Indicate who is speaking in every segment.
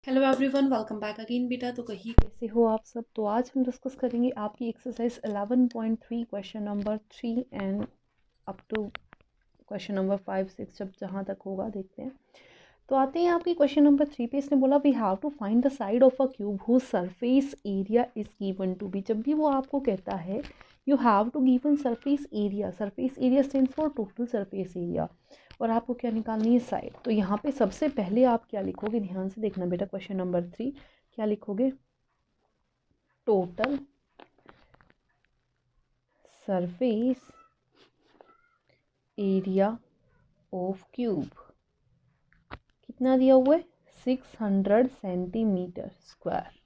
Speaker 1: Hello everyone, welcome back again बेटा। तो कहीं कैसे हो आप सब। तो आज हम डिस्कस करेंगे आपकी exercise 11.3 question number 3 and up to question number 5 6 जब जहाँ तक होगा देखते हैं। तो आते हैं आपकी क्वेश्चन नंबर 3 पे। इसने बोला we have to find the side of a cube whose surface area is given to be. जब भी वो आपको कहता है you have to given surface area stands for total surface area, और आपको क्या निकालनी है, साइड। तो यहाँ पे सबसे पहले आप क्या लिखोगे, ध्यान से देखना बेटा। क्वेश्चन नंबर 3 क्या लिखोगे, total surface area of cube कितना दिया हुआ है, 600 सेंटीमीटर स्क्वायर।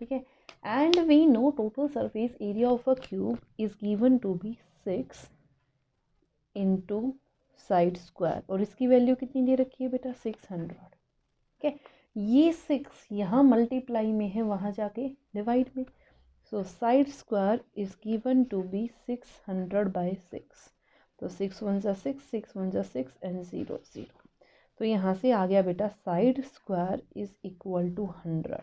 Speaker 1: ठीक है, and we know total surface area of a cube is given to be 6 into side square, और इसकी वैल्यू कितनी दे रखी है बेटा, 600। ठीक है, ये 6 यहाँ मल्टीप्लाई में है, वहाँ जाके डिवाइड में। So side square is given to be 600/6। तो 6 1 जा 6, 6 1 जा 6 एंड 0 0। तो यहाँ से आ गया बेटा side square is equal to 100।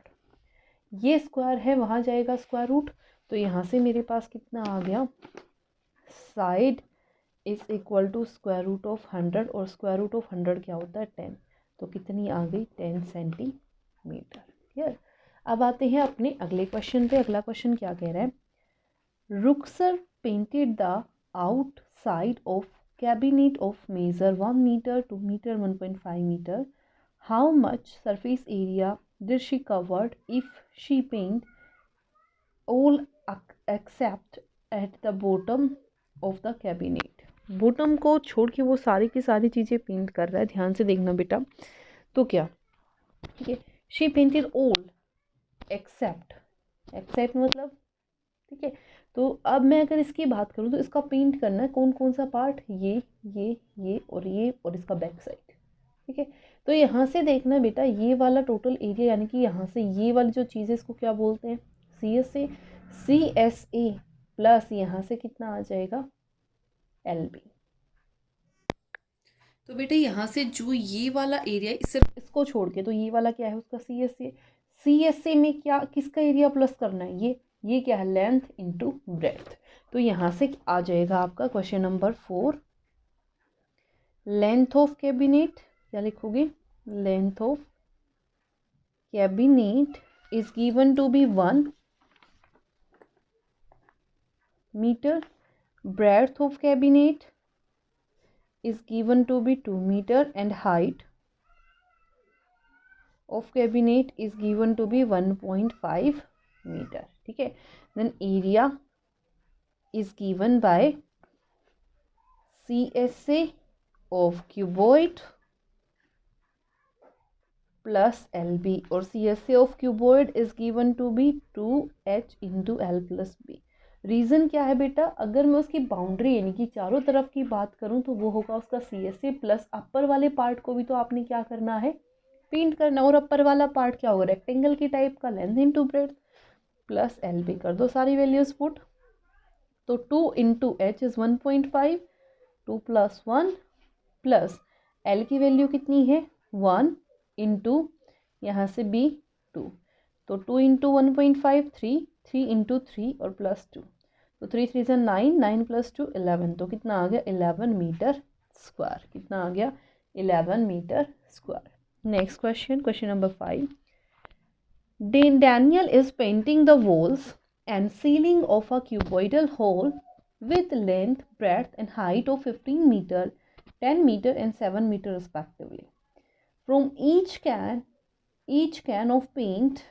Speaker 1: ये स्क्वायर है, वहाँ जाएगा स्क्वायर रूट। तो यहाँ से मेरे पास कितना आ गया, side is equal to square root of 100, और स्क्वायर रूट ऑफ 100 क्या होता है, 10। तो कितनी आ गई, 10 सेंटीमीटर। क्लियर। अब आते हैं अपने अगले क्वेश्चन पे। अगला क्वेश्चन क्या कह रहा है, Roxanne painted the outside of cabinet of measure 1 meter 2 meter 1.5 meter. How much surface area did she covered if she paint all except at the bottom of the cabinet. Bottom को छोड़ के वो सारी की सारी चीज़ें पेंट कर रहा है, ध्यान से देखना बेटा। तो क्या, ठीक है, she painted all except, except मतलब, ठीक है। तो अब मैं अगर इसकी बात करूँ तो इसका पेंट करना है कौन कौन सा पार्ट, ये और इसका बैक साइड। ठीक है, तो यहाँ से देखना बेटा, ये वाला टोटल एरिया यानी कि यहाँ से ये वाली जो चीज़ है इसको क्या बोलते हैं, CSA प्लस यहाँ से कितना आ जाएगा, LB। तो बेटा यहाँ से जो ये वाला एरिया सिर्फ इसको छोड़ के, तो ये वाला क्या है उसका CSA में क्या किसका एरिया प्लस करना है, ये क्या है, लेंथ इंटू ब्रेड्थ। तो यहाँ से आ जाएगा आपका question number 4, length of cabinet, क्या लिखोगे, length of cabinet is given to be 1 metre, breadth of cabinet is given to be 2 meter, and height of cabinet is given to be 1.5 meter. ठीक है, then area is given by CSA of cuboid plus LB, और CSA of cuboid is given to be 2H into L plus B। Reason क्या है बेटा, अगर मैं उसकी boundary यानी कि चारों तरफ की बात करूं तो वो होगा उसका CSA प्लस अपर वाले पार्ट को भी तो आपने क्या करना है, पेंट करना। और अपर वाला पार्ट क्या होगा, रेक्टेंगल की टाइप का, length into breadth plus LB कर दो सारी वैल्यूज पुट। तो 2 into H is 1.5, 2 plus 1 plus L की वैल्यू कितनी है 1 इंटू यहाँ से B 2। तो 2 इंटू 1.5 3 इंटू 3 और प्लस 2, तो 3 3 से 9, 9 प्लस 2 11। तो कितना आ गया, 11 मीटर स्क्वायर। कितना आ गया, 11 metre square. Next question, question number 5, Daniel is painting the walls and ceiling of a cuboidal hall with length, breadth and height of 15 meter, 10 meter and 7 meter respectively. From each can of paint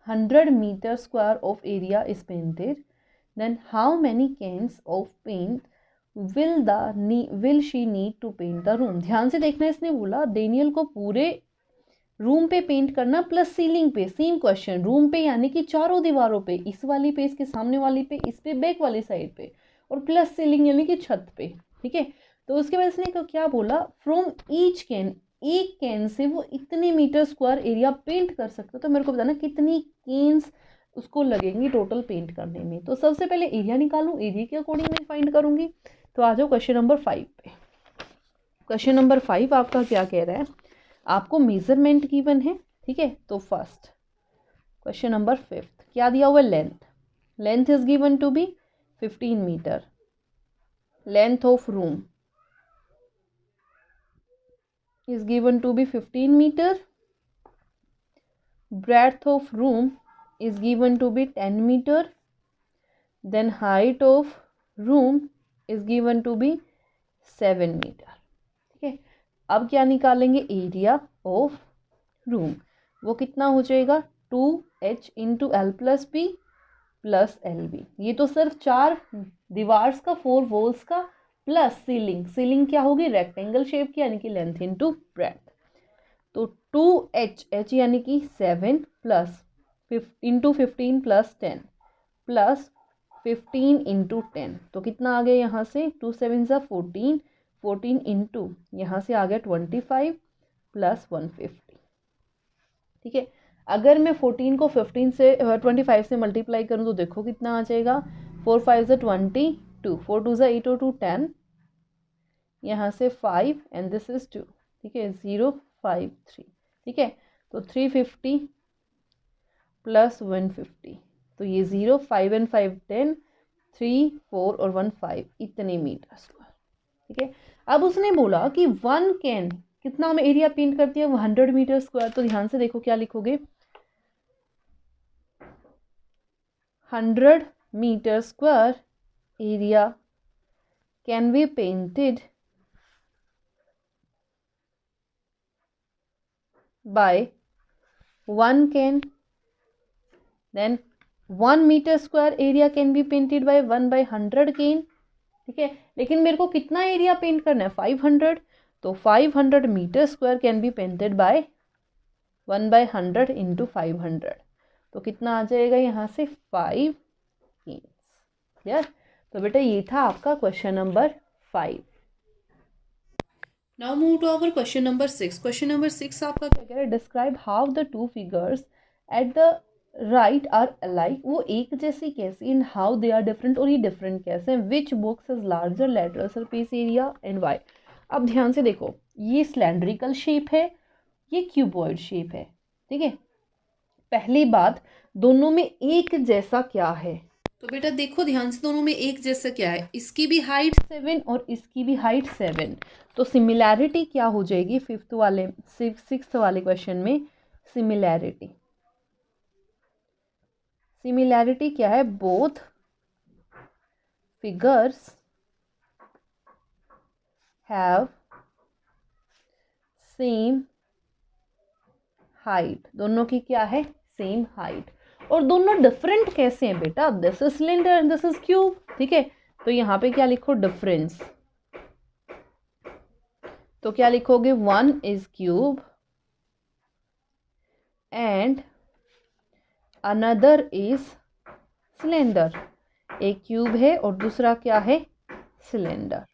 Speaker 1: 100 meter square of area is painted. Then how many cans of paint will she need to paint the room? ध्यान से देखना, इसने बोला Daniel को पूरे room पे paint करना plus ceiling पे। सेम क्वेश्चन, रूम पे यानी कि चारों दीवारों पे, इस वाली पे, इसके सामने वाली पे, इस पे, बैक वाली साइड पे, और प्लस सीलिंग यानी कि छत पे। ठीक है, तो उसके बाद इसने क्या बोला, फ्रॉम ईच कैन, एक कैन से वो इतने मीटर स्क्वायर एरिया पेंट कर सकता। तो मेरे को बताना कितनी कैन्स उसको लगेंगी टोटल पेंट करने में। तो सबसे पहले एरिया निकालूं, एरिया के अकॉर्डिंग मैं फाइंड करूंगी। तो आ जाओ क्वेश्चन नंबर 5 पे। क्वेश्चन नंबर 5 आपका क्या कह रहा है, आपको मेजरमेंट गिवन है, ठीक है, तो फर्स्ट क्वेश्चन नंबर 5 क्या दिया हुआ है, length is given to be 15 metre, length of room is given to be 15 meter, breadth of room is given to be 10 meter, then height of room is given to be 7 meter. ठीक है, अब क्या निकालेंगे, area of room, वो कितना हो जाएगा 2h into l plus b plus l b. ये तो सिर्फ 4 दीवार्स का, 4 वॉल्स का प्लस सीलिंग क्या होगी, रेक्टेंगल शेप की, यानी कि लेंथ इंटू ब्रेथ। तो 2h यानी कि 7 plus into 15 plus 10 plus 15 into 10, तो कितना आ गया यहाँ से 2 7 सा 14, 14 इंटू यहाँ से आ गया 25 प्लस 150। ठीक है, अगर मैं 14 को 15 से 25 से मल्टीप्लाई करूँ तो देखो कितना आ जाएगा, 4 5 ज़ा 22, 4 2 ज़ा 8 और 2 10, यहाँ से 5 एंड दिस इज 2। ठीक है, 0 5 3। ठीक है, तो 350 प्लस 150, तो ये 0 5 एंड 5 10, 3 4 और 1 5, इतने मीटर स्क्वायर। ठीक है, अब उसने बोला कि 1 कैन कितना हमें एरिया पेंट करती है, 100 मीटर स्क्वायर। तो ध्यान से देखो क्या लिखोगे, 100 meter square area can be painted by 1 can, then 1 meter square area can be painted by 1 by 100 can। ठीक है, लेकिन मेरे को कितना एरिया पेंट करना है 500, तो 500 metre square can be painted by 1 by 100 into 500, तो कितना आ जाएगा यहाँ से 5 इंच। क्लियर, तो बेटा ये था आपका question number 5। Now move to our question number 6। Question number 6 आपका क्या कह रहा है, describe how the two figures at the right are alike, वो एक जैसी कैसे, in how they are different, और ये डिफरेंट कैसे हैं, which box is larger lateral surface area and why. अब ध्यान से देखो, ये सिलेंड्रिकल शेप है, ये क्यूबॉइड शेप है। ठीक है, पहली बात, दोनों में एक जैसा क्या है, तो बेटा देखो ध्यान से, दोनों में एक जैसा क्या है, इसकी भी हाइट 7 और इसकी भी हाइट 7, तो सिमिलैरिटी क्या हो जाएगी, सिक्स्थ वाले क्वेश्चन में सिमिलैरिटी क्या है, both figures have same height, दोनों की क्या है सेम हाइट, और दोनों डिफरेंट कैसे हैं बेटा, this is cylinder and this is cube. ठीक है, तो यहाँ पे क्या लिखो, डिफरेंस, तो क्या लिखोगे, 1 is cube and another is cylinder, एक क्यूब है और दूसरा क्या है सिलेंडर।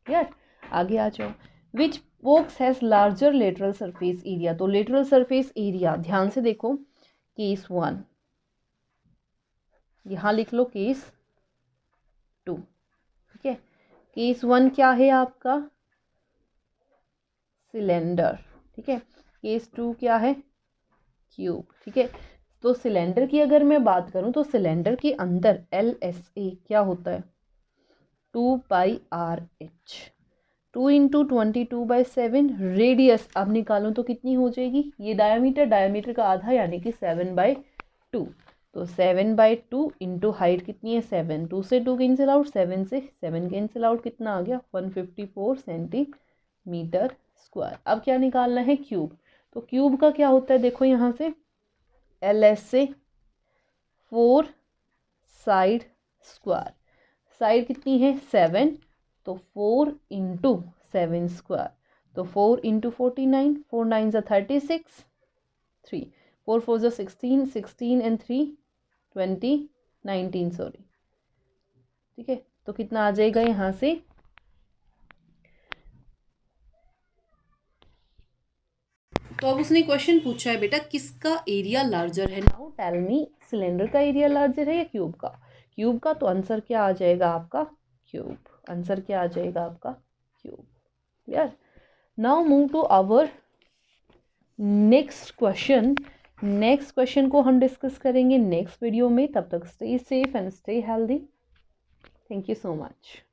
Speaker 1: क्लियर, आगे आ जाओ, which box has larger lateral surface area, तो लेटरल सरफेस एरिया ध्यान से देखो, केस 1, यहाँ लिख लो केस 2। ठीक है, केस 1 क्या है आपका सिलेंडर। ठीक है, केस 2 क्या है क्यूब। ठीक है, तो सिलेंडर की अगर मैं बात करूं तो सिलेंडर के अंदर LSA क्या होता है 2πRH, 2 इंटू 22/7, रेडियस अब निकालूं तो कितनी हो जाएगी, ये डायमीटर का आधा यानी कि 7/2, तो 7/2 इंटू हाइट कितनी है 7, 2 से 2 कैंसिल आउट, 7 से 7 कैंसिल आउट, कितना आ गया 154 सेंटीमीटर स्क्वायर। अब क्या निकालना है क्यूब, तो क्यूब का क्या होता है देखो यहाँ से, LSA 4 साइड स्क्वायर, साइड कितनी है 7, तो 4 इंटू 7 स्क्वायर, तो 4 इंटू 49, 4 9 ज़ा 36, 3 4 4 ज़ा 16, 16 एंड 3 20 19 सॉरी। ठीक है, तो कितना आ जाएगा यहाँ से, तो अब उसने क्वेश्चन पूछा है बेटा किसका एरिया लार्जर है, नाउ टेल मी सिलेंडर का एरिया लार्जर है या क्यूब का, क्यूब का, तो आंसर क्या आ जाएगा आपका क्यूब, आंसर क्या आ जाएगा आपका cube. Clear, now move to our next question को हम डिस्कस करेंगे नेक्स्ट वीडियो में. तब तक stay safe and stay healthy. Thank you so much.